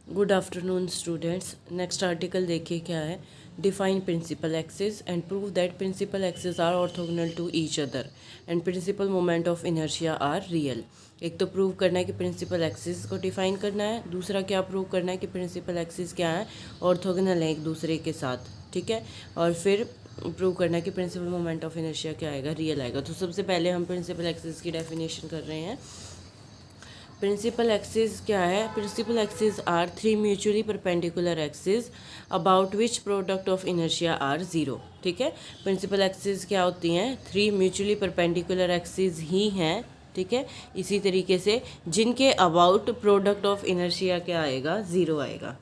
Good afternoon students. Next article देखिए क्या है। Define principal axis and prove that principal axis are orthogonal to each other and principal moment of inertia are real. एक तो prove करना है कि principal axis को define करना है, दूसरा क्या प्रूव करना है कि प्रिंसिपल एक्सिस क्या है, ऑर्थोगोनल है एक दूसरे के साथ, ठीक है। और फिर प्रूव करना है कि प्रिंसिपल मोमेंट ऑफ इनर्शिया क्या आएगा, रियल आएगा। तो सबसे पहले हम प्रिंसिपल एक्सिस की डेफिनेशन कर रहे हैं। प्रिंसिपल एक्सिस क्या है? Principal axis are three mutually perpendicular axis about which product of inertia are zero, ठीक है। प्रिंसिपल एक्सिस क्या होती हैं? थ्री म्यूचुअली परपेंडिकुलर एक्सिस ही हैं, ठीक है। इसी तरीके से जिनके अबाउट प्रोडक्ट ऑफ इनर्शिया क्या आएगा? ज़ीरो आएगा।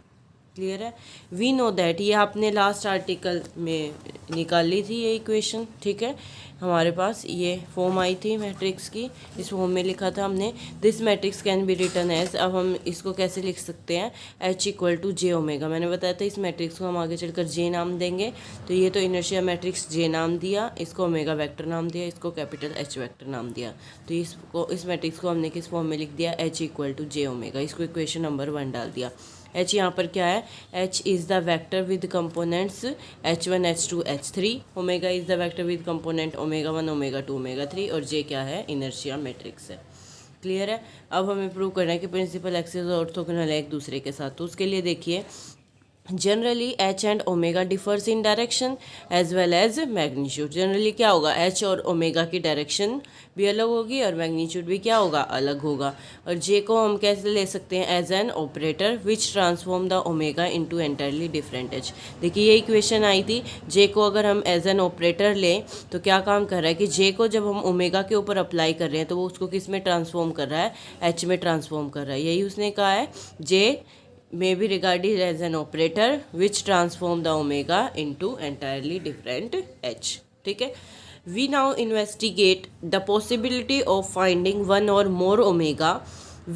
क्लियर है? वी नो दैट, ये आपने लास्ट आर्टिकल में निकाल ली थी ये इक्वेशन, ठीक है। हमारे पास ये फॉर्म आई थी मैट्रिक्स की, इस फॉर्म में लिखा था हमने this matrix can be written as. अब हम इसको कैसे लिख सकते हैं? H equal to J omega. मैंने बताया था इस मैट्रिक्स को हम आगे चलकर जे नाम देंगे। तो ये तो इनर्शिया मैट्रिक्स जे नाम दिया, इसको ओमेगा वेक्टर नाम दिया, इसको कैपिटल H वेक्टर नाम दिया। तो इस मैट्रिक्स को हमने किस फॉर्म में लिख दिया? H equal to J omega. इसको इक्वेशन नंबर 1 डाल दिया। H यहाँ पर क्या है? H is the vector with components H1 H2 H3। Omega is the vector with component omega 1 omega 2 omega 3। और J क्या है? इनर्शिया मैट्रिक्स है। क्लियर है? अब हमें प्रूव करना है कि प्रिंसिपल एक्सिस और ऑर्थोगोनल है एक दूसरे के साथ। तो उसके लिए देखिए, generally H and omega differs in direction as well as magnitude. Generally क्या होगा? H और ओमेगा की डायरेक्शन भी अलग होगी और मैग्नीट्यूड भी क्या होगा? अलग होगा। और J को हम कैसे ले सकते हैं? As an operator which transform the omega into entirely different H। देखिए ये इक्वेशन आई थी, J को अगर हम एज एन ऑपरेटर लें तो क्या काम कर रहा है कि J को जब हम ओमेगा के ऊपर अप्लाई कर रहे हैं तो वो उसको किस में ट्रांसफॉर्म कर रहा है? H में ट्रांसफॉर्म कर रहा है। यही उसने कहा है, J may be regarded as an operator which transform the omega into entirely different H, ठीक है। We now investigate the possibility of finding one or more omega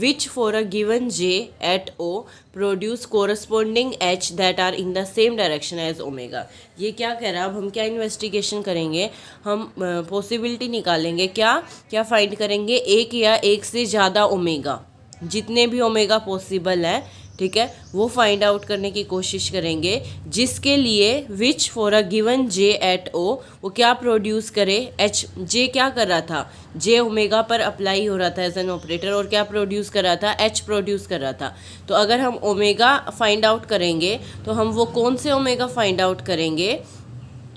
which for a given J at O produce corresponding H that are in the same direction as omega। ये क्या कह रहा है? अब हम क्या इन्वेस्टिगेशन करेंगे? हम पॉसिबिलिटी निकालेंगे। क्या फाइंड करेंगे? एक या एक से ज़्यादा ओमेगा, जितने भी ओमेगा पॉसिबल हैं, ठीक है, वो फाइंड आउट करने की कोशिश करेंगे जिसके लिए which for a given J at O वो क्या प्रोड्यूस करे? एच। जे क्या कर रहा था? जे ओमेगा पर अप्लाई हो रहा था एज एन ऑपरेटर और क्या प्रोड्यूस कर रहा था? एच प्रोड्यूस कर रहा था। तो अगर हम ओमेगा फाइंड आउट करेंगे तो हम वो कौन से ओमेगा फाइंड आउट करेंगे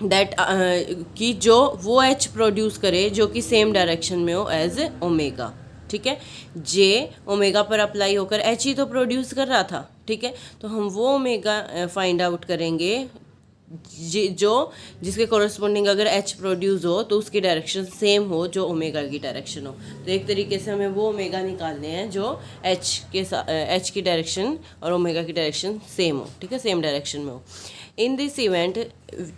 दैट कि जो वो एच प्रोड्यूस करे जो कि सेम डायरेक्शन में हो एज ओमेगा, ठीक है। जे ओमेगा पर अप्लाई होकर एच ही तो प्रोड्यूस कर रहा था, ठीक है। तो हम वो ओमेगा फाइंड आउट करेंगे जो जिसके कॉरस्पॉन्डिंग अगर एच प्रोड्यूस हो तो उसकी डायरेक्शन सेम हो जो ओमेगा की डायरेक्शन हो। तो एक तरीके से हमें वो ओमेगा निकालने हैं जो एच की डायरेक्शन और ओमेगा की डायरेक्शन सेम हो, ठीक है, सेम डायरेक्शन में हो। In this event,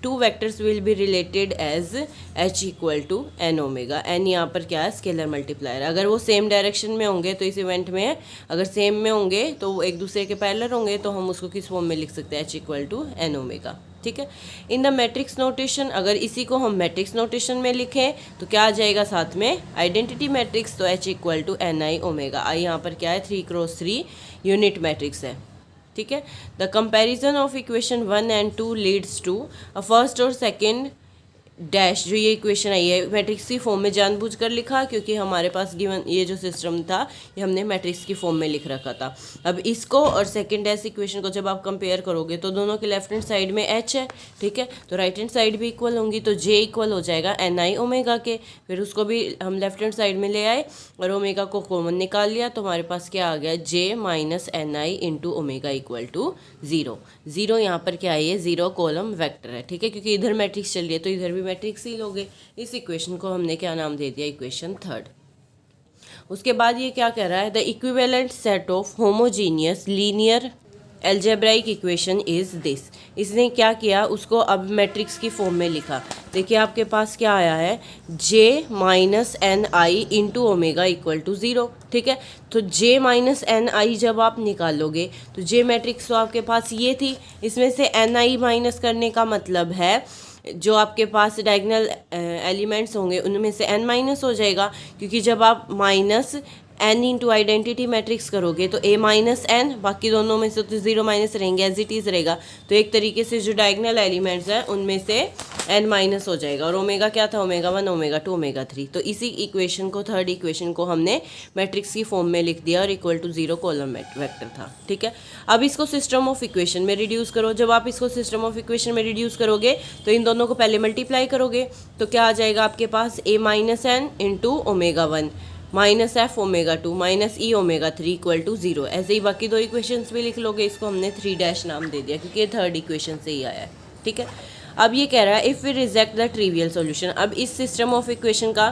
two vectors will be related as H equal to N omega. N यहाँ पर क्या है? Scalar multiplier. अगर वो सेम डायरेक्शन में होंगे तो इस इवेंट में अगर सेम में होंगे तो वो एक दूसरे के पैरेलल होंगे, तो हम उसको किस फॉर्म में लिख सकते हैं? H equal to N omega, ठीक है। इन द मैट्रिक्स नोटेशन, अगर इसी को हम मैट्रिक्स नोटेशन में लिखें तो क्या आ जाएगा साथ में? Identity matrix. तो H equal to N I omega. I यहाँ पर क्या है? 3x3 यूनिट मैट्रिक्स है, ठीक है। The comparison of equation 1 and 2 leads to a first और सेकेंड डैश। जो ये इक्वेशन आई है मैट्रिक्स की फॉर्म में जानबूझकर लिखा क्योंकि हमारे पास गिवन ये जो सिस्टम था ये हमने मैट्रिक्स की फॉर्म में लिख रखा था। अब इसको और सेकेंड डैश इक्वेशन को जब आप कंपेयर करोगे तो दोनों के लेफ्ट हैंड साइड में एच है, ठीक है, तो राइट हैंड साइड भी इक्वल होंगी। तो जे इक्वल हो जाएगा एन आई ओमेगा के। फिर उसको भी हम लेफ्ट हैंड साइड में ले आए और ओमेगा को कॉमन निकाल लिया तो हमारे पास क्या आ गया? J minus N I into omega equal to zero. Zero यहाँ पर क्या है? ये ज़ीरो कॉलम वेक्टर है, ठीक है, क्योंकि इधर मैट्रिक्स चल रही है तो इधर भी मैट्रिक्स ही लोगे। इस इक्वेशन को हमने क्या नाम दे दिया? इक्वेशन 3। उसके बाद ये क्या कह रहा है? The equivalent set of homogeneous linear algebraic equation is this. इसने क्या किया? उसको अब मैट्रिक्स की फॉर्म में लिखा। देखिए आपके पास क्या आया है? J minus N I into omega equal to zero, ठीक है। तो जे माइनस एन आई जब आप निकालोगे तो जे मैट्रिक्स तो आपके पास ये थी, इसमें से एन आई माइनस करने का मतलब है जो आपके पास डायगोनल एलिमेंट्स होंगे उनमें से n माइनस हो जाएगा, क्योंकि जब आप minus n into identity matrix करोगे तो a माइनस एन, बाकी दोनों में से तो 0 माइनस रहेंगे, एज इट इज़ रहेगा। तो एक तरीके से जो डायगोनल एलिमेंट्स हैं उनमें से n माइनस हो जाएगा। और ओमेगा क्या था, ओमेगा 1, ओमेगा 2, ओमेगा 3। तो इसी इक्वेशन को, थर्ड इक्वेशन को हमने मैट्रिक्स की फॉर्म में लिख दिया और इक्वल टू 0 कॉलम वेक्टर था। ठीक है, अब इसको सिस्टम ऑफ इक्वेशन में रिड्यूस करो। जब आप इसको सिस्टम ऑफ इक्वेशन में रिड्यूस करोगे तो इन दोनों को पहले मल्टीप्लाई करोगे तो क्या आ जाएगा आपके पास, a minus N into omega 1 minus F omega 2 minus E omega 3 equal to 0। ऐसे ही बाकी दो इक्वेशंस भी लिख लोगे। इसको हमने 3 नाम दे दिया क्योंकि ये थर्ड इक्वेशन से ही आया है। ठीक है, अब ये कह रहा है if we reject the trivial solution. अब इस सिस्टम ऑफ इक्वेशन का,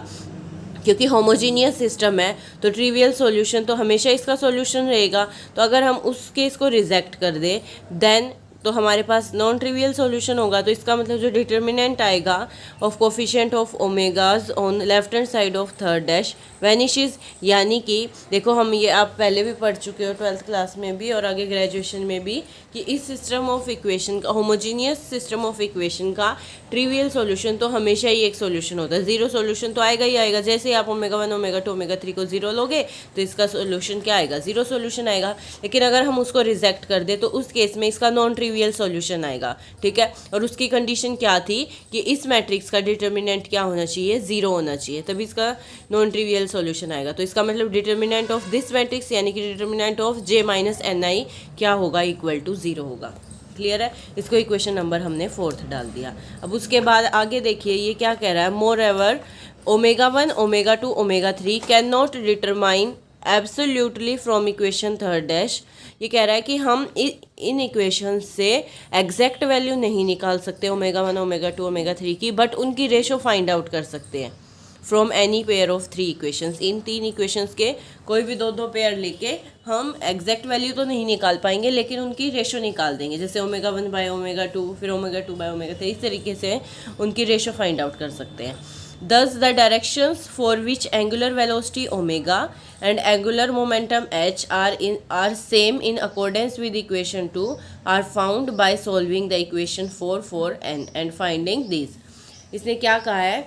क्योंकि होमोजीनियस सिस्टम है तो ट्रिवियल सॉल्यूशन तो हमेशा इसका सॉल्यूशन रहेगा। तो अगर हम उस केस को रिजेक्ट कर दें देन तो हमारे पास नॉन ट्रिवियल सॉल्यूशन होगा। तो इसका मतलब जो डिटर्मिनेंट आएगा of coefficient of omegas on left hand side of third dash vanishes. यानी कि देखो, हम ये आप पहले भी पढ़ चुके हो 12th क्लास में भी और आगे ग्रेजुएशन में भी, कि इस सिस्टम ऑफ इक्वेशन का, होमोजीनियस सिस्टम ऑफ इक्वेशन का ट्रिवियल सॉल्यूशन तो हमेशा ही एक सॉल्यूशन होता है। जीरो सॉल्यूशन तो आएगा ही आएगा। जैसे ही आप ओमेगा 1, ओमेगा 2, ओमेगा 3 को जीरो लोगे तो इसका सॉल्यूशन क्या आएगा, जीरो सॉल्यूशन आएगा। लेकिन अगर हम उसको रिजेक्ट कर दे तो उस केस में इसका नॉन ट्रिवियल सॉल्यूशन आएगा। ठीक है, और उसकी कंडीशन क्या थी कि इस मैट्रिक्स का डिटर्मिनेंट क्या होना चाहिए, जीरो होना चाहिए, तभी इसका नॉन ट्रिवियल सॉल्यूशन आएगा। तो इसका मतलब डिटर्मिनेंट ऑफ दिस मैट्रिक्स यानी कि determinant of j minus N I क्या होगा, इक्वल टू 0 होगा। क्लियर है, इसको इक्वेशन नंबर हमने 4th डाल दिया। अब उसके बाद आगे देखिए ये क्या कह रहा है, moreover omega 1, omega 2, omega 3 can not determine absolutely from equation third dash. ये कह रहा है कि हम इन इक्वेशन से एग्जैक्ट वैल्यू नहीं निकाल सकते ओमेगा 1, ओमेगा 2, ओमेगा 3 की, बट उनकी रेशो फाइंड आउट कर सकते हैं from any pair of 3 equations. In 3 equations के कोई भी दो पेयर लेके हम एग्जैक्ट वैल्यू तो नहीं निकाल पाएंगे लेकिन उनकी रेशो निकाल देंगे। जैसे ओमेगा 1 बाय ओमेगा 2, फिर ओमेगा 2 बाय ओमेगा 3, इस तरीके से उनकी रेशो फाइंड आउट कर सकते हैं। Thus the directions for which angular velocity omega and angular momentum h are same in accordance with equation 2 are found by solving the equation 4 and finding these। इसने क्या कहा है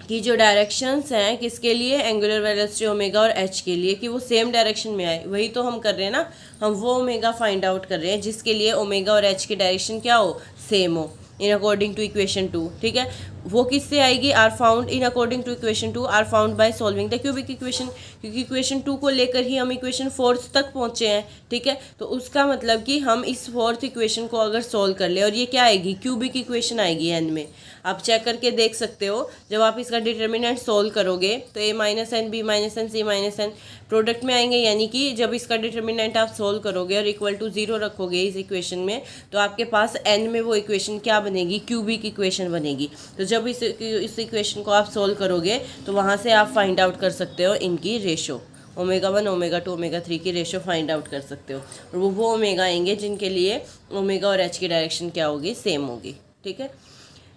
कि जो डायरेक्शंस हैं किसके लिए, एंगुलर वेलोसिटी ओमेगा और एच के लिए, कि वो सेम डायरेक्शन में आए। वही तो हम कर रहे हैं ना, हम वो ओमेगा फाइंड आउट कर रहे हैं जिसके लिए ओमेगा और एच की डायरेक्शन क्या हो, सेम हो, इन अकॉर्डिंग टू इक्वेशन 2। ठीक है, वो किससे आएगी, are found in according to equation 2 are found by solving the cubic equation. क्योंकि इक्वेशन 2 को लेकर ही हम इक्वेशन 4th तक पहुंचे हैं। ठीक है, तो उसका मतलब कि हम इस 4th इक्वेशन को अगर सॉल्व कर ले, और ये क्या आएगी, क्यूबिक इक्वेशन आएगी एन में। आप चेक करके देख सकते हो, जब आप इसका डिटर्मिनेंट सॉल्व करोगे तो a minus N, B minus N, C minus N product में आएंगे। यानी कि जब इसका डिटर्मिनेंट आप सॉल्व करोगे और इक्वल टू 0 रखोगे इस इक्वेशन में, तो आपके पास n में वो इक्वेशन क्या बनेगी, क्यूबिक इक्वेशन बनेगी। तो जब इस इक्वेशन को आप सॉल्व करोगे तो वहाँ से आप फाइंड आउट कर सकते हो इनकी रेशो, ओमेगा 1, ओमेगा 2, ओमेगा 3 की रेशो फाइंड आउट कर सकते हो। और वो ओमेगा आएंगे जिनके लिए ओमेगा और एच की डायरेक्शन क्या होगी, सेम होगी। ठीक है,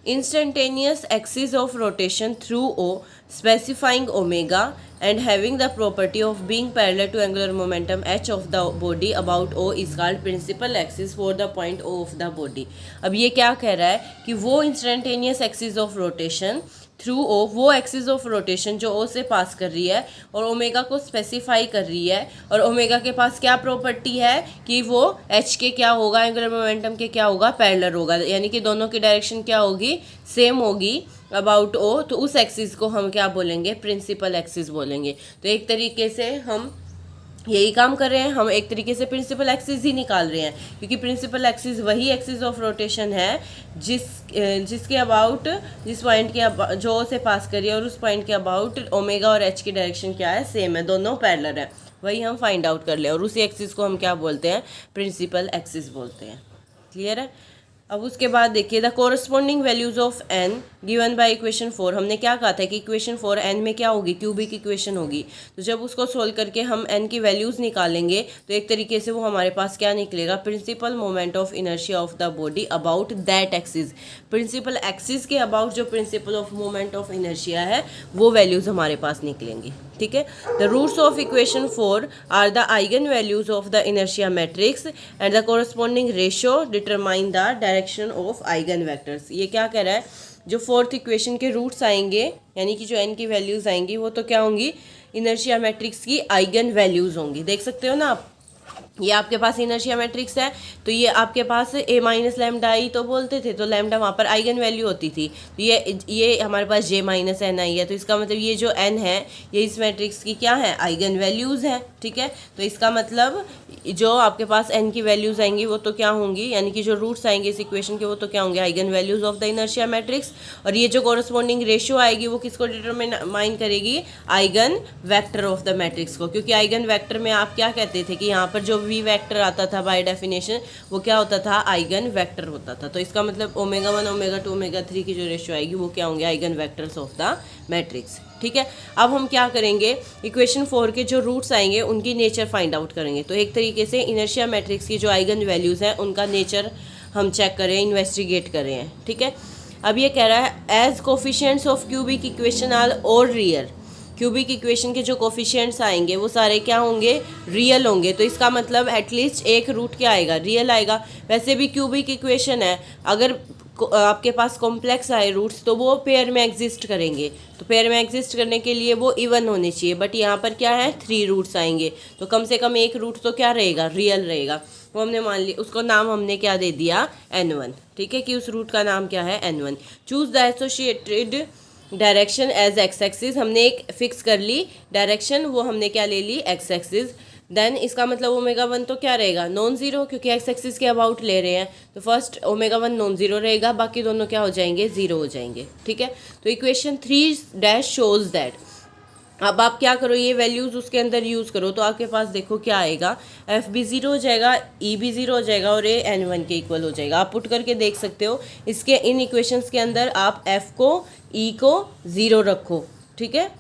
instantaneous axis of rotation through O specifying omega and having the property of being parallel to angular momentum h of the body about O is called principal axis for the point O of the body। अब ये क्या कह रहा है कि वो instantaneous axis of rotation through O, वो axis of rotation जो ओ से पास कर रही है और ओमेगा को स्पेसिफाई कर रही है, और ओमेगा के पास क्या प्रॉपर्टी है कि वो एच के क्या होगा, एंगुलर मोमेंटम के क्या होगा, पैरेलल होगा। यानी कि दोनों की डायरेक्शन क्या होगी, सेम होगी अबाउट ओ। तो उस एक्सिस को हम क्या बोलेंगे, प्रिंसिपल एक्सिस बोलेंगे। तो एक तरीके से हम यही काम कर रहे हैं, हम एक तरीके से प्रिंसिपल एक्सिस ही निकाल रहे हैं, क्योंकि प्रिंसिपल एक्सिस वही एक्सिस ऑफ रोटेशन है जिसके अबाउट, जिस पॉइंट के जो से पास करिए और उस पॉइंट के अबाउट ओमेगा और एच की डायरेक्शन क्या है, सेम है, दोनों पैरेलल है। वही हम फाइंड आउट कर ले और उसी एक्सिस को हम क्या बोलते हैं, प्रिंसिपल एक्सिस बोलते हैं। क्लियर है। अब उसके बाद देखिए the corresponding values of n given by equation 4। हमने क्या कहा था कि इक्वेशन 4 n में क्या होगी, क्यूबिक इक्वेशन होगी। तो जब उसको सोल्व करके हम n की वैल्यूज़ निकालेंगे तो एक तरीके से वो हमारे पास क्या निकलेगा, principal moment of inertia of the body about that axis. Principal axis के अबाउट जो principal of moment of inertia है वो वैल्यूज़ हमारे पास निकलेंगी। ठीक है, the roots of equation 4 are the eigen values of the inertia matrix and the corresponding ratio determine the direction of eigen vectors. ये क्या कह रहा है, जो फोर्थ इक्वेशन के रूट्स आएंगे यानी कि जो n की वैल्यूज़ आएंगी वो तो क्या होंगी, इनर्शिया मैट्रिक्स की आइगन वैल्यूज़ होंगी। देख सकते हो ना आप, ये आपके पास इनर्शिया मैट्रिक्स है, तो ये आपके पास a माइनस लैम्डा आई तो बोलते थे, तो लैम्डा वहाँ पर आइगन वैल्यू होती थी। तो ये हमारे पास j माइनस एन आई है, तो इसका मतलब ये जो n है ये इस मैट्रिक्स की क्या है, आइगन वैल्यूज़ है। ठीक है, तो इसका मतलब जो आपके पास n की वैल्यूज़ आएंगी वो तो क्या होंगी, यानी कि जो रूट्स आएंगे इस इक्वेशन के वो तो क्या होंगे, eigen values of the inertia matrix. और ये जो कॉरस्पॉन्डिंग रेशियो आएगी वो किसको डिटरमाइन करेगी, eigen vector of the matrix को। क्योंकि आइगन वेक्टर में आप क्या कहते थे कि यहाँ पर जो वी वेक्टर आता था बाय डेफिनेशन वो क्या होता था, आइगन वेक्टर होता था। तो इसका मतलब ओमेगा 1 ओमेगा 2 ओमेगा 3 की जो रेशियो आएगी वो क्या होंगे, eigen vectors of the matrix. ठीक है, अब हम क्या करेंगे, इक्वेशन 4 के जो रूट्स आएंगे उनकी नेचर फाइंड आउट करेंगे। तो एक तरीके से इनर्शिया मैट्रिक्स की जो आइगन वैल्यूज़ हैं उनका नेचर हम चेक करें, इन्वेस्टिगेट करें हैं। ठीक है, अब ये कह रहा है as coefficients of cubic equation are और रियल, क्यूबिक इक्वेशन के जो कोफिशिएंट्स आएंगे वो सारे क्या होंगे, रियल होंगे। तो इसका मतलब एटलीस्ट एक रूट क्या आएगा, रियल आएगा। वैसे भी क्यूबिक इक्वेशन है, अगर आपके पास कॉम्प्लेक्स आए रूट्स तो वो पेयर में एग्जिस्ट करेंगे, तो पेयर में एग्जिस्ट करने के लिए वो इवन होने चाहिए। बट यहाँ पर क्या है, 3 रूट्स आएंगे, तो कम से कम एक रूट तो क्या रहेगा, रियल रहेगा। वो हमने मान लिया, उसको नाम हमने क्या दे दिया, n1। ठीक है, कि उस रूट का नाम क्या है, n1। Choose the associated direction as X axis, हमने एक फिक्स कर ली डायरेक्शन, वो हमने क्या ले ली, एक्स एक्सिस। देन इसका मतलब ओमेगा 1 तो क्या रहेगा, नॉन जीरो, क्योंकि एक्स एक्सिस के अबाउट ले रहे हैं। तो फर्स्ट ओमेगा 1 नॉन जीरो रहेगा, बाकी दोनों क्या हो जाएंगे, जीरो हो जाएंगे। ठीक है, तो इक्वेशन 3 शोज दैट, अब आप क्या करो, ये वैल्यूज़ उसके अंदर यूज़ करो, तो आपके पास देखो क्या आएगा, एफ भी ज़ीरो हो जाएगा, ई भी ज़ीरो हो जाएगा और ए n1 के इक्वल हो जाएगा। आप पुट करके देख सकते हो, इसके इन इक्वेशंस के अंदर आप एफ को, ई को ज़ीरो रखो। ठीक है,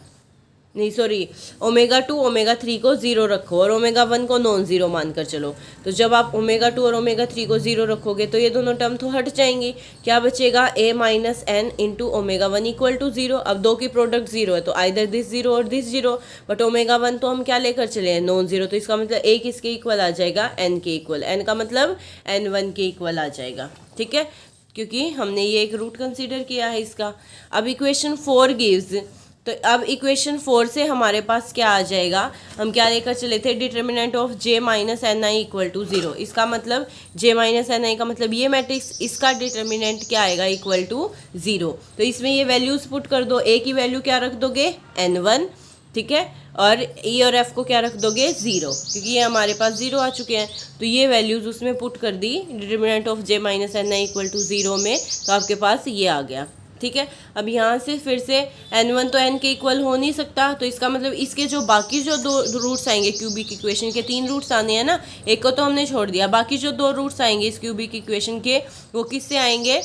नहीं सॉरी, ओमेगा 2 ओमेगा 3 को ज़ीरो रखो और ओमेगा 1 को नॉन ज़ीरो मानकर चलो। तो जब आप ओमेगा 2 और ओमेगा 3 को ज़ीरो रखोगे तो ये दोनों टर्म तो हट जाएंगी। क्या बचेगा, a minus N into omega 1 equal to zero. अब दो की प्रोडक्ट ज़ीरो है तो आइदर दिस ज़ीरो और दिस ज़ीरो, बट ओमेगा 1 तो हम क्या लेकर चले हैं, नॉन ज़ीरो। तो इसका मतलब a किसके इक्वल आ जाएगा, n के इक्वल। n का मतलब n1 के इक्वल आ जाएगा। ठीक है, क्योंकि हमने ये एक रूट कंसिडर किया है इसका। अब इक्वेशन 4 गिव्स, तो अब इक्वेशन 4 से हमारे पास क्या आ जाएगा, हम क्या लेकर चले थे, determinant of j minus N I equal to zero. इसका मतलब j माइनस एन आई का मतलब ये मैट्रिक्स, इसका डिटर्मिनेंट क्या आएगा, इक्वल टू ज़ीरो। तो इसमें ये वैल्यूज़ पुट कर दो, a की वैल्यू क्या रख दोगे, n1। ठीक है, और e और f को क्या रख दोगे, ज़ीरो, क्योंकि ये हमारे पास ज़ीरो आ चुके हैं। तो ये वैल्यूज़ उसमें पुट कर दी determinant of j minus N I equal to zero में, तो आपके पास ये आ गया। ठीक है, अब यहाँ से फिर से n1 तो n के इक्वल हो नहीं सकता, तो इसका मतलब इसके जो बाकी जो दो रूट्स आएंगे, क्यूबिक इक्वेशन के 3 रूट्स आने हैं ना, एक को तो हमने छोड़ दिया, बाकी जो 2 रूट्स आएंगे इस क्यूबिक इक्वेशन के वो किससे आएंगे,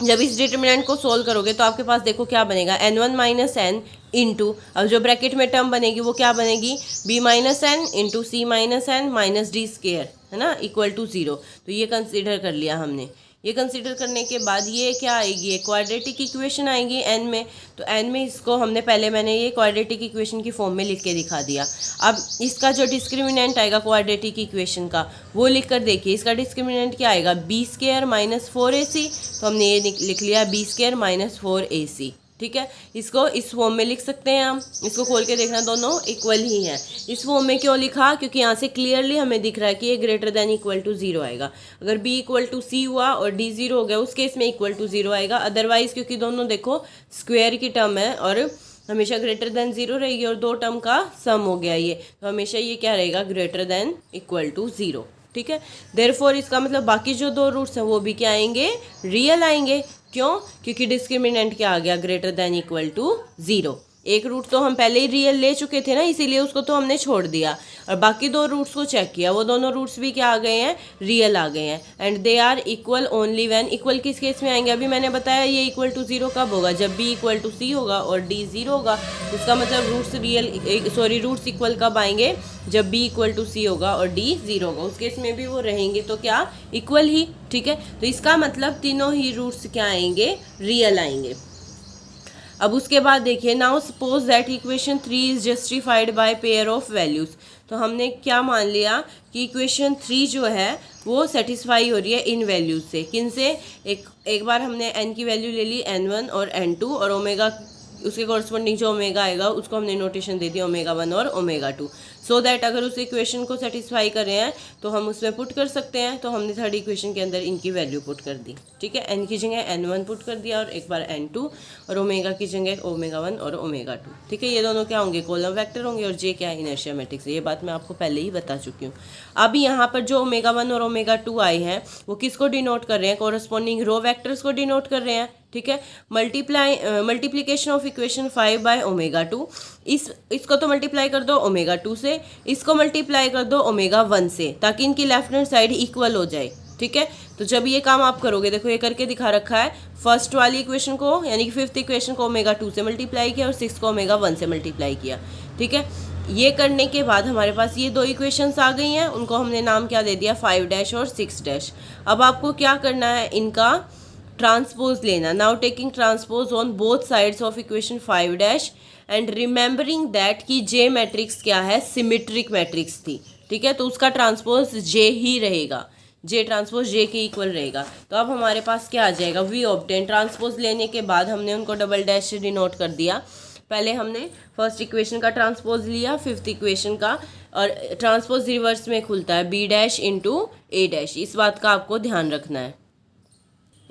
जब इस डिटर्मिनेंट को सोल्व करोगे तो आपके पास देखो क्या बनेगा, n1 माइनस एन इंटू, अब जो ब्रैकेट में टर्म बनेगी वो क्या बनेगी, b minus N into C minus N minus D square, है ना, इक्वल टू ज़ीरो। तो ये कंसिडर कर लिया हमने। ये कंसीडर करने के बाद ये क्या आएगी, ये क्वाड्रेटिक इक्वेशन आएगी n में। तो n में इसको मैंने ये क्वाड्रेटिक इक्वेशन की फॉर्म में लिख के दिखा दिया। अब इसका जो डिस्क्रिमिनेंट आएगा क्वाड्रेटिक इक्वेशन का वो लिख कर देखिए, इसका डिस्क्रिमिनेंट क्या आएगा, बी स्क्वायर माइनस 4ac। तो हमने ये लिख लिया बी स्क्वायर माइनस 4ac। ठीक है, इसको इस फॉर्म में लिख सकते हैं हम, इसको खोल के देखना दोनों इक्वल ही हैं। इस फॉर्म में क्यों लिखा, क्योंकि यहाँ से क्लियरली हमें दिख रहा है कि ये greater than equal to zero आएगा। अगर b इक्वल टू सी हुआ और d ज़ीरो हो गया उस केस में इक्वल टू ज़ीरो आएगा। अदरवाइज़ क्योंकि दोनों देखो स्क्वायर की टर्म है और हमेशा ग्रेटर देन ज़ीरो रहेगी और 2 टर्म का सम हो गया ये, तो हमेशा ये क्या रहेगा, greater than equal to zero. ठीक है, देयरफॉर इसका मतलब बाकी जो 2 रूट्स हैं वो भी क्या आएंगे, रियल आएंगे। क्यों, क्योंकि डिस्क्रिमिनेंट क्या आ गया, greater than equal to zero. एक रूट तो हम पहले ही रियल ले चुके थे ना, इसीलिए उसको तो हमने छोड़ दिया और बाकी 2 रूट्स को चेक किया, वो दोनों रूट्स भी क्या आ गए हैं, रियल आ गए हैं। And they are equal only when, equal किस केस में आएंगे, अभी मैंने बताया ये इक्वल टू ज़ीरो कब होगा, जब b इक्वल टू सी होगा और d ज़ीरो होगा। इसका मतलब रूट्स इक्वल कब आएंगे, जब b इक्वल टू सी होगा और d ज़ीरो होगा, उस केस में भी वो रहेंगे तो क्या, इक्वल ही। ठीक है, तो इसका मतलब तीनों ही रूट्स क्या आएंगे, रियल आएंगे। अब उसके बाद देखिए, now suppose that equation 3 is justified by pair of values. तो हमने क्या मान लिया कि इक्वेशन 3 जो है वो सेटिस्फाई हो रही है इन वैल्यूज से। किन से? एक बार हमने n की वैल्यू ले ली n1 और n2, और ओमेगा उसके कॉरस्पॉन्डिंग जो ओमेगा आएगा उसको हमने नोटेशन दे दिया ओमेगा 1 और ओमेगा 2, सो दैट अगर उस इक्वेशन को सेटिस्फाई कर रहे हैं तो हम उसमें पुट कर सकते हैं। तो हमने थर्ड इक्वेशन के अंदर इनकी वैल्यू पुट कर दी, ठीक है। n की जगह n1 पुट कर दिया और एक बार n2, और ओमेगा की जगह ओमेगा 1 और ओमेगा 2, ठीक है। ये दोनों क्या होंगे? कॉलम वेक्टर होंगे, और जे क्या है? Inertia matrix. ये बात मैं आपको पहले ही बता चुकी हूँ। अब यहाँ पर जो ओमेगा 1 और ओमेगा 2 आए हैं वो किसको डिनोट कर रहे हैं? कॉरस्पॉन्डिंग रो वेक्टर्स को डिनोट कर रहे हैं, ठीक है। Multiplication of equation 5 by omega 2, इसको तो मल्टीप्लाई कर दो ओमेगा 2 से, इसको मल्टीप्लाई कर दो ओमेगा 1 से, ताकि इनकी लेफ्ट हैंड साइड इक्वल हो जाए, ठीक है। तो जब ये काम आप करोगे, देखो ये करके दिखा रखा है, फर्स्ट वाली इक्वेशन को यानी कि फिफ्थ इक्वेशन को ओमेगा 2 से मल्टीप्लाई किया और सिक्स को ओमेगा 1 से मल्टीप्लाई किया, ठीक है। ये करने के बाद हमारे पास ये दो इक्वेशंस आ गई हैं, उनको हमने नाम क्या दे दिया? 5 और 6। अब आपको क्या करना है? इनका ट्रांसपोज लेना। Now taking transpose on both sides of equation 5 and remembering that कि जे मैट्रिक्स क्या है? सिमेट्रिक मैट्रिक्स थी, ठीक है। तो उसका ट्रांसपोज जे ही रहेगा, जे ट्रांसपोज जे के इक्वल रहेगा। तो अब हमारे पास क्या आ जाएगा? We obtain. ट्रांसपोज लेने के बाद हमने उनको डबल डैश से डिनोट कर दिया। पहले हमने फर्स्ट इक्वेशन का ट्रांसपोज लिया, फिफ्थ इक्वेशन का, और ट्रांसपोज रिवर्स में खुलता है b' इंटू a'। इस बात का आपको ध्यान रखना है।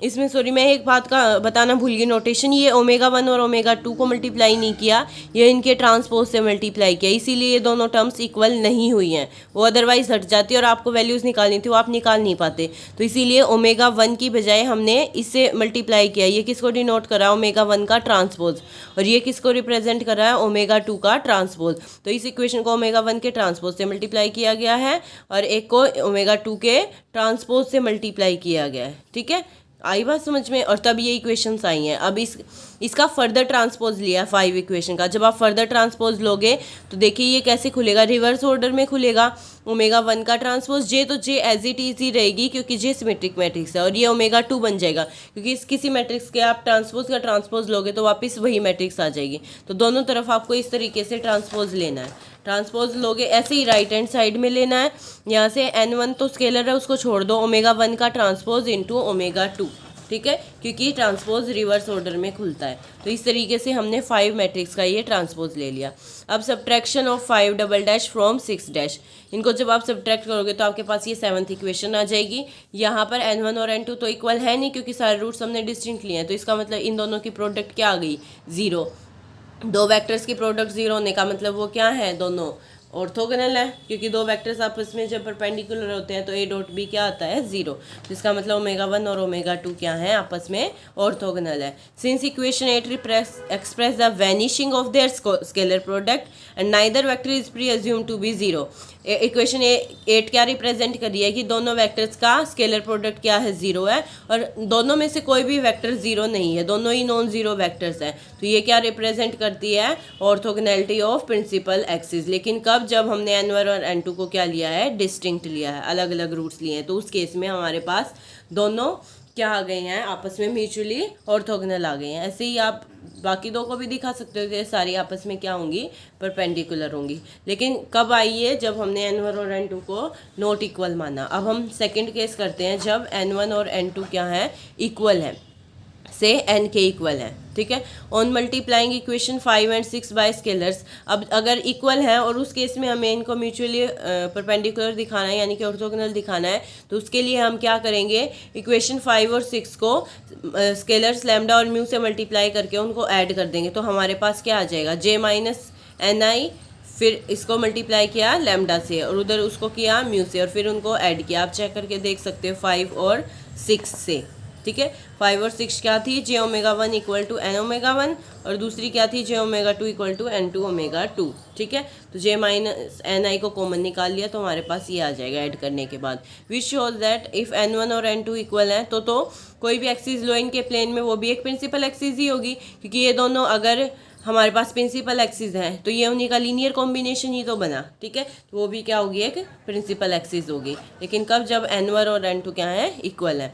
इसमें सॉरी मैं एक बात का बताना भूल गई, नोटेशन, ये ओमेगा 1 और ओमेगा 2 को मल्टीप्लाई नहीं किया, ये इनके ट्रांसपोज से मल्टीप्लाई किया, इसीलिए ये दोनों टर्म्स इक्वल नहीं हुई हैं। वो अदरवाइज हट जाती और आपको वैल्यूज़ निकालनी थी, वो आप निकाल नहीं पाते। तो इसीलिए ओमेगा 1 की बजाय हमने इससे मल्टीप्लाई किया। ये किसको डिनोट करा? ओमेगा 1 का ट्रांसपोज। और ये किसको रिप्रेजेंट कर रहा है? ओमेगा 2 का ट्रांसपोज। तो इस इक्वेशन को ओमेगा 1 के ट्रांसपोज से मल्टीप्लाई किया गया है और एक को ओमेगा 2 के ट्रांसपोज से मल्टीप्लाई किया गया है, ठीक है। आई बात समझ में? और तब ये इक्वेशंस आई हैं। अब इसका फर्दर ट्रांसपोज लिया 5 इक्वेशन का। जब आप फर्दर ट्रांसपोज लोगे तो देखिए ये कैसे खुलेगा? रिवर्स ऑर्डर में खुलेगा। ओमेगा 1 का ट्रांसपोज जे, तो जे एज इट इज ही रहेगी क्योंकि जे सिमेट्रिक मैट्रिक्स है, और ये ओमेगा 2 बन जाएगा क्योंकि इस किसी मैट्रिक्स के आप ट्रांसपोज का ट्रांसपोज लोगे तो वापस वही मैट्रिक्स आ जाएगी। तो दोनों तरफ आपको इस तरीके से ट्रांसपोज लेना है। ट्रांसपोज लोगे ऐसे ही राइट हैंड साइड में लेना है। यहाँ से n1 तो स्केलर है, उसको छोड़ दो, ओमेगा 1 का ट्रांसपोज इंटू ओमेगा 2, ठीक है, क्योंकि ट्रांसपोज रिवर्स ऑर्डर में खुलता है। तो इस तरीके से हमने 5 मैट्रिक्स का ये ट्रांसपोज ले लिया। अब सब्ट्रैक्शन ऑफ 5 फ्रॉम 6। इनको जब आप सब्ट्रैक्ट करोगे तो आपके पास ये 7th इक्वेशन आ जाएगी। यहाँ पर n1 और n2 तो इक्वल है नहीं क्योंकि सारे रूट्स हमने डिस्टिंक्ट लिए हैं, तो इसका मतलब इन दोनों की प्रोडक्ट क्या आ गई? 0। दो वेक्टर्स की प्रोडक्ट 0 होने का मतलब वो क्या है? दोनों ऑर्थोगोनल है, क्योंकि दो वेक्टर्स आपस में जब परपेंडिकुलर होते हैं तो a डॉट b क्या आता है? 0। जिसका मतलब ओमेगा 1 और ओमेगा 2 क्या है? आपस में ऑर्थोगोनल है। Since equation 8 express the vanishing of their scalar product and neither vector is presumed to be 0। Equation 8 क्या रिप्रेजेंट कर रही है कि दोनों वेक्टर्स का स्केलर प्रोडक्ट क्या है? 0 है, और दोनों में से कोई भी वेक्टर 0 नहीं है, दोनों ही नॉन जीरो वेक्टर्स हैं। तो ये क्या रिप्रेजेंट करती है? Orthogonality of principal axis. लेकिन कब? जब हमने n1 और n2 को क्या लिया है? डिस्टिंक्ट लिया है, अलग अलग रूट्स लिए हैं। तो उस केस में हमारे पास दोनों क्या आ गए हैं? आपस में म्यूचुअली ऑर्थोगोनल आ गए हैं। ऐसे ही आप बाकी दो को भी दिखा सकते हो कि सारी आपस में क्या होंगी? परपेंडिकुलर होंगी। लेकिन कब आई है? जब हमने n1 और n2 को नॉट इक्वल माना। अब हम सेकंड केस करते हैं जब n1 और n2 क्या है? इक्वल है, से n के इक्वल है, ठीक है। On multiplying equation 5 and 6 by scalars. अब अगर इक्वल है और उस केस में हमें इनको म्यूचुअली परपेंडिकुलर दिखाना है यानी कि ऑर्थोगोनल दिखाना है, तो उसके लिए हम क्या करेंगे? इक्वेशन 5 और 6 को स्केलर्स लैम्डा और म्यू से मल्टीप्लाई करके उनको ऐड कर देंगे। तो हमारे पास क्या आ जाएगा? j माइनस ni, फिर इसको मल्टीप्लाई किया लैम्डा से और उधर उसको किया म्यू से और फिर उनको ऐड किया। आप चेक करके देख सकते हो 5 और 6 से, ठीक है। 5 और 6 क्या थी? j omega 1 equal to n omega 1, और दूसरी क्या थी? j omega 2 equal to n2 omega 2, ठीक है। तो j माइनस ni को कॉमन निकाल लिया तो हमारे पास ये आ जाएगा ऐड करने के बाद। Which shows that if n1 और n2 इक्वल हैं तो कोई भी एक्सिस लो इनके प्लेन में वो भी एक प्रिंसिपल एक्सिस ही होगी, क्योंकि ये दोनों अगर हमारे पास प्रिंसिपल एक्सिस है तो ये उन्हीं का लीनियर कॉम्बिनेशन ही तो बना, ठीक है। तो वो भी क्या होगी? एक प्रिंसिपल एक्सिस होगी। लेकिन कब? जब n1 और n2 क्या है? इक्वल है।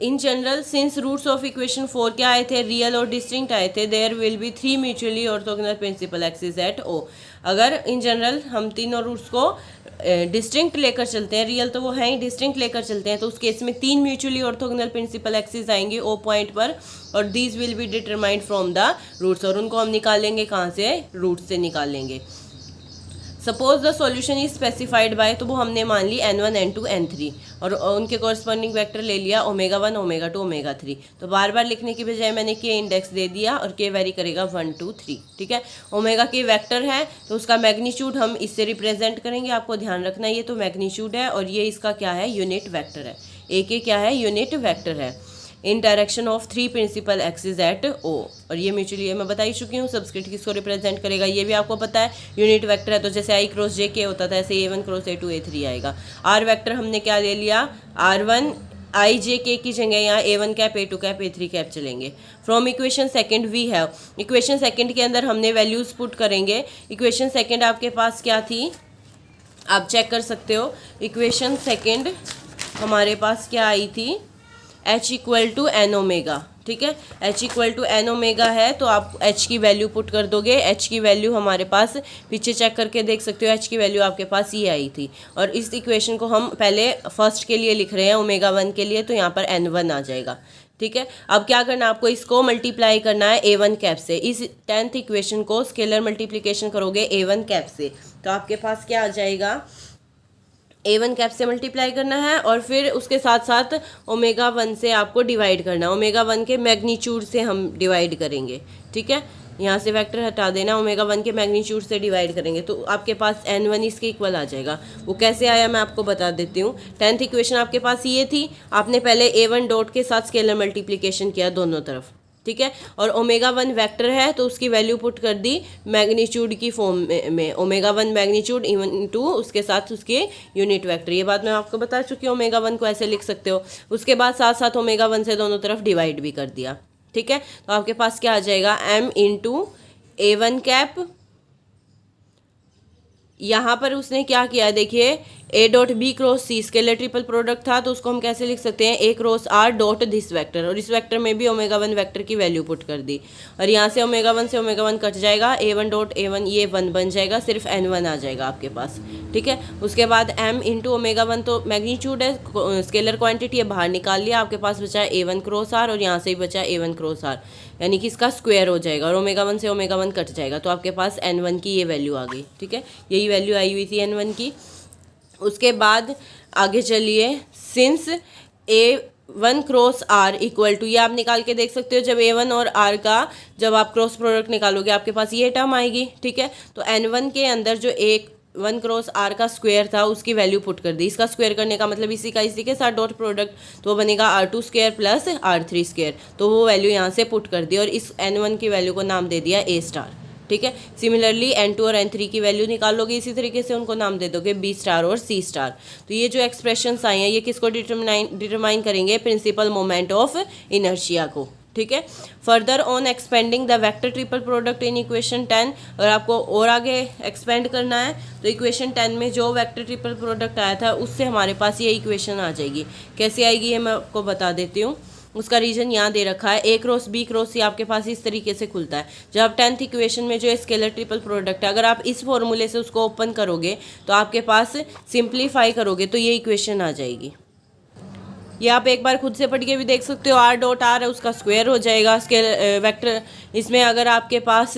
In general since roots of equation 4 क्या आए थे, रियल और डिस्टिंक्ट आए थे, there will be 3 mutually orthogonal principal axis at O. अगर इन जनरल हम तीनों रूट्स को डिस्टिंक्ट लेकर चलते हैं, रियल तो वो है ही, डिस्टिंक्ट लेकर चलते हैं, तो उस केस में 3 म्यूचुअली ऑर्थोगोनल प्रिंसिपल एक्सिस आएंगे ओ पॉइंट पर, और these will be determined from the roots, और उनको हम निकालेंगे कहाँ से, रूट्स से निकालेंगे। Suppose the solution is specified by, तो वो हमने मान ली n1 n2 n3, और उनके कॉरस्पॉन्डिंग वेक्टर ले लिया ω1 ω2 ω3। तो बार बार लिखने की बजाय मैंने k इंडेक्स दे दिया, और k वेरी करेगा 1 2 3, ठीक है। ओमेगा के वेक्टर है तो उसका मैग्नीट्यूड हम इससे रिप्रेजेंट करेंगे, आपको ध्यान रखना ये तो मैग्नीट्यूड है, और ये इसका क्या है, यूनिट वेक्टर है। ए के क्या है, यूनिट वेक्टर है in direction of 3 principal axis at O, और ये म्यूचुअली मैं बता ही चुकी हूँ। सबस्क्रिप्ट किसको रिप्रेजेंट करेगा ये भी आपको पता है, यूनिट वेक्टर है, तो जैसे आई क्रॉस जे के होता था ऐसे a1 क्रॉस a2 a3 आएगा। आर वेक्टर हमने क्या ले लिया, r1 आई जे के की जगह यहाँ a1 cap a2 cap a3 cap चलेंगे। From equation second we have, equation second के अंदर हमने वैल्यूज पुट करेंगे। इक्वेशन सेकंड आपके पास क्या थी, आप चेक कर सकते हो। इक्वेशन सेकंड हमारे पास क्या आई थी, h equal to N omega, ठीक है। h equal to N omega है, तो आप h की वैल्यू पुट कर दोगे। h की वैल्यू हमारे पास पीछे चेक करके देख सकते हो, h की वैल्यू आपके पास ये आई थी, और इस इक्वेशन को हम पहले फर्स्ट के लिए लिख रहे हैं ω1 के लिए, तो यहाँ पर n1 आ जाएगा, ठीक है। अब क्या करना है आपको, इसको मल्टीप्लाई करना है a1 कैप से। इस 10th इक्वेशन को स्केलर मल्टीप्लिकेशन करोगे a1 कैप से, तो आपके पास क्या आ जाएगा, a1 कैप से मल्टीप्लाई करना है, और फिर उसके साथ साथ ω1 से आपको डिवाइड करना है। ω1 के मैग्नीट्यूड से हम डिवाइड करेंगे, ठीक है। यहाँ से वेक्टर हटा देना, ω1 के मैग्नीट्यूड से डिवाइड करेंगे, तो आपके पास n1 इसके इक्वल आ जाएगा। वो कैसे आया मैं आपको बता देती हूँ। 10th इक्वेशन आपके पास ये थी, आपने पहले a1 डॉट के साथ स्केलर मल्टीप्लिकेशन किया दोनों तरफ, ठीक है, और ω1 वेक्टर है तो उसकी वैल्यू पुट कर दी मैग्नीट्यूड की फॉर्म में ω1 मैग्नीट्यूड इनटू उसके साथ उसके यूनिट वेक्टर। ये बात मैं आपको बता चुकी हूँ, ω1 को ऐसे लिख सकते हो। उसके बाद साथ साथ ω1 से दोनों तरफ डिवाइड भी कर दिया, ठीक है। तो आपके पास क्या आ जाएगा, m इंटू a1 कैप। यहाँ पर उसने क्या किया है देखिए, a dot B cross C scalar triple product था, तो उसको हम कैसे लिख सकते हैं, a cross r dot this vector, और इस वेक्टर में भी ω1 वेक्टर की वैल्यू पुट कर दी, और यहाँ से ω1 से ω1 कट जाएगा, a1 डॉट a1 ये 1 बन जाएगा, सिर्फ n1 आ जाएगा आपके पास, ठीक है। उसके बाद m इंटू ω1 तो मैग्नीट्यूड है, स्केलर क्वांटिटी है, बाहर निकाल लिया, आपके पास बचा a1 क्रॉस r, और यहाँ से भी बचा a1 क्रॉस r, यानी कि इसका स्क्वायर हो जाएगा, और ω1 से ω1 कट जाएगा, तो आपके पास n1 की ये वैल्यू आ गई, ठीक है। यही वैल्यू आई हुई थी n1 की। उसके बाद आगे चलिए, since a1 cross r equal to, ये आप निकाल के देख सकते हो, जब a1 और r का जब आप क्रॉस प्रोडक्ट निकालोगे आपके पास ये टर्म आएगी, ठीक है। तो n1 के अंदर जो a1 क्रॉस r का स्क्वायर था उसकी वैल्यू पुट कर दी। इसका स्क्वायर करने का मतलब इसी के साथ डॉट प्रोडक्ट, तो वो बनेगा r2 square plus r3 square, तो वो वैल्यू यहाँ से पुट कर दी, और इस n1 की वैल्यू को नाम दे दिया a स्टार, ठीक है। सिमिलरली n2 और n3 की वैल्यू निकालोगे, इसी तरीके से उनको नाम दे दोगे b स्टार और c स्टार। तो ये जो एक्सप्रेशंस आई हैं ये किसको डिटरमाइन करेंगे, प्रिंसिपल मोमेंट ऑफ इनर्शिया को, ठीक है। Further on expanding the vector triple product in equation 10, अगर आपको और आगे एक्सपेंड करना है तो इक्वेशन 10 में जो वेक्टर ट्रिपल प्रोडक्ट आया था उससे हमारे पास ये इक्वेशन आ जाएगी। कैसे आएगी ये मैं आपको बता देती हूँ। उसका रीजन यहाँ दे रखा है, a cross b cross c आपके पास इस तरीके से खुलता है। जब 10th इक्वेशन में जो स्केलर ट्रिपल प्रोडक्ट है, अगर आप इस फॉर्मूले से उसको ओपन करोगे तो आपके पास सिंप्लीफाई करोगे तो ये इक्वेशन आ जाएगी। ये आप एक बार खुद से पढ़ के भी देख सकते हो, r डॉट r है उसका स्क्वायर हो जाएगा स्केलर वेक्टर। इसमें अगर आपके पास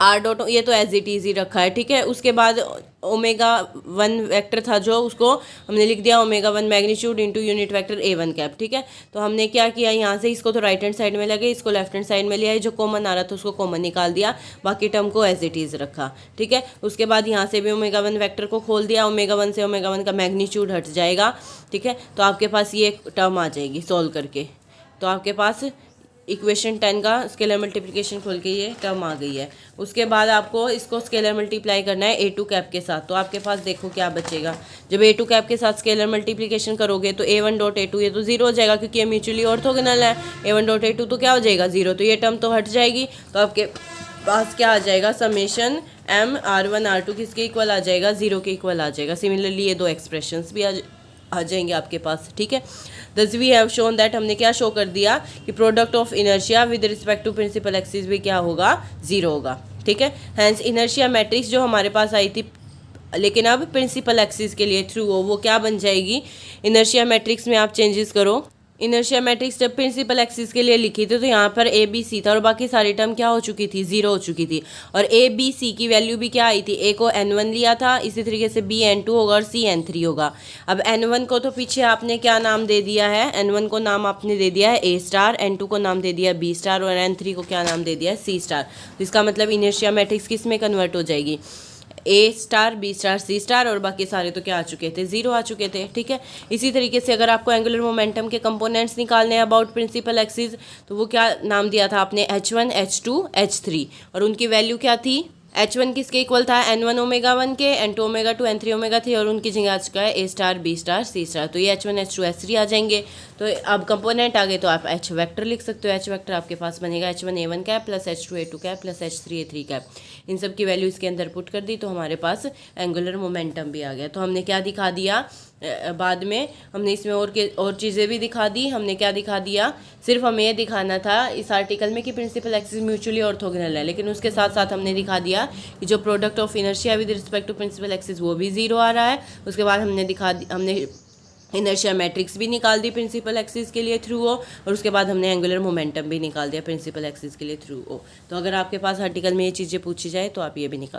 r डॉट, ये तो एज इट इज ही रखा है, ठीक है। उसके बाद ω1 वेक्टर था जो, उसको हमने लिख दिया ω1 magnitude into unit vector a1 cap, ठीक है। तो हमने क्या किया, यहाँ से इसको तो राइट हैंड साइड में लगे, इसको लेफ्ट हैंड साइड में लिया, जो कॉमन आ रहा था उसको कॉमन निकाल दिया, बाकी टर्म को एज इट इज़ रखा, ठीक है। उसके बाद यहाँ से भी ω1 वेक्टर को खोल दिया, ω1 से ω1 का मैग्नीट्यूड हट जाएगा, ठीक है। तो आपके पास ये टर्म आ जाएगी सॉल्व करके, तो आपके पास इक्वेशन 10 का स्केलर मल्टीप्लिकेशन खोल के ये टर्म आ गई है। उसके बाद आपको इसको स्केलर मल्टीप्लाई करना है a2 कैप के साथ, तो आपके पास देखो क्या बचेगा। जब a2 कैप के साथ स्केलर मल्टीप्लिकेशन करोगे तो a1 डॉट a2 ये तो जीरो हो जाएगा, क्योंकि ये म्यूचुअली ऑर्थोगोनल है। a1 डॉट a2 तो क्या हो जाएगा, जीरो, तो ये टर्म तो हट जाएगी। तो आपके पास क्या आ जाएगा, समेशन m r1 r2 किसके इक्वल आ जाएगा, जीरो के इक्वल आ जाएगा। सिमिलरली ये दो एक्सप्रेशंस भी आ जाएंगे आपके पास, ठीक है। दस वी हैव शोन दैट, हमने क्या शो कर दिया कि product of inertia with respect to principal axis भी क्या होगा, जीरो होगा, ठीक है। हैंस इनर्शिया मैट्रिक्स जो हमारे पास आई थी लेकिन अब प्रिंसिपल एक्सिस के लिए थ्रू हो, वो क्या बन जाएगी, इनर्शिया मैट्रिक्स में आप चेंजेस करो। इनर्शिया मैट्रिक्स जब प्रिंसिपल एक्सिस के लिए लिखी थी तो यहाँ पर ए बी सी था और बाकी सारी टर्म क्या हो चुकी थी, जीरो हो चुकी थी। और ए बी सी की वैल्यू भी क्या आई थी, ए को n1 लिया था, इसी तरीके से बी n2 होगा और सी n3 होगा। अब n1 को तो पीछे आपने क्या नाम दे दिया है, n1 को नाम आपने दे दिया है ए स्टार, n2 को नाम दे दिया है बी स्टार और n3 को क्या नाम दे दिया है, सी स्टार। तो इसका मतलब इनर्शिया मैट्रिक्स किस में कन्वर्ट हो जाएगी, ए star B star c star, और बाकी सारे तो क्या आ चुके थे, जीरो आ चुके थे, ठीक है। इसी तरीके से अगर आपको एंगुलर मोमेंटम के कंपोनेंट्स निकालने हैं अबाउट प्रिंसिपल एक्सिस, तो वो क्या नाम दिया था आपने, H1 H2 H3, और उनकी वैल्यू क्या थी, H1 किसके इक्वल था, N1 ओमेगा 1 के, N2 ओमेगा 2 N3 ओमेगा 3, और उनकी जगह आ चुका है ए star B star c star. तो ये H1 H2 H3 आ जाएंगे। तो अब कंपोनेंट आ गए तो आप H वेक्टर लिख सकते हो। H वेक्टर आपके पास बनेगा H1 A1 cap plus H2 A2 cap plus H3 A3 cap. इन सब की वैल्यू इसके अंदर पुट कर दी तो हमारे पास एंगुलर मोमेंटम भी आ गया। तो हमने क्या दिखा दिया, बाद में हमने इसमें और चीज़ें भी दिखा दी। हमने क्या दिखा दिया, सिर्फ हमें ये दिखाना था इस आर्टिकल में कि प्रिंसिपल एक्सिस म्यूचुअली ऑर्थोगोनल है, लेकिन उसके साथ साथ हमने दिखा दिया कि जो product of inertia with respect to principal axis वो भी जीरो आ रहा है। उसके बाद हमने इनर्शिया मैट्रिक्स भी निकाल दी प्रिंसिपल एक्सिस के लिए थ्रू ओ, और उसके बाद हमने एंगुलर मोमेंटम भी निकाल दिया प्रिंसिपल एक्सिस के लिए थ्रू ओ। तो अगर आपके पास आर्टिकल में ये चीज़ें पूछी जाए तो आप ये भी निकाल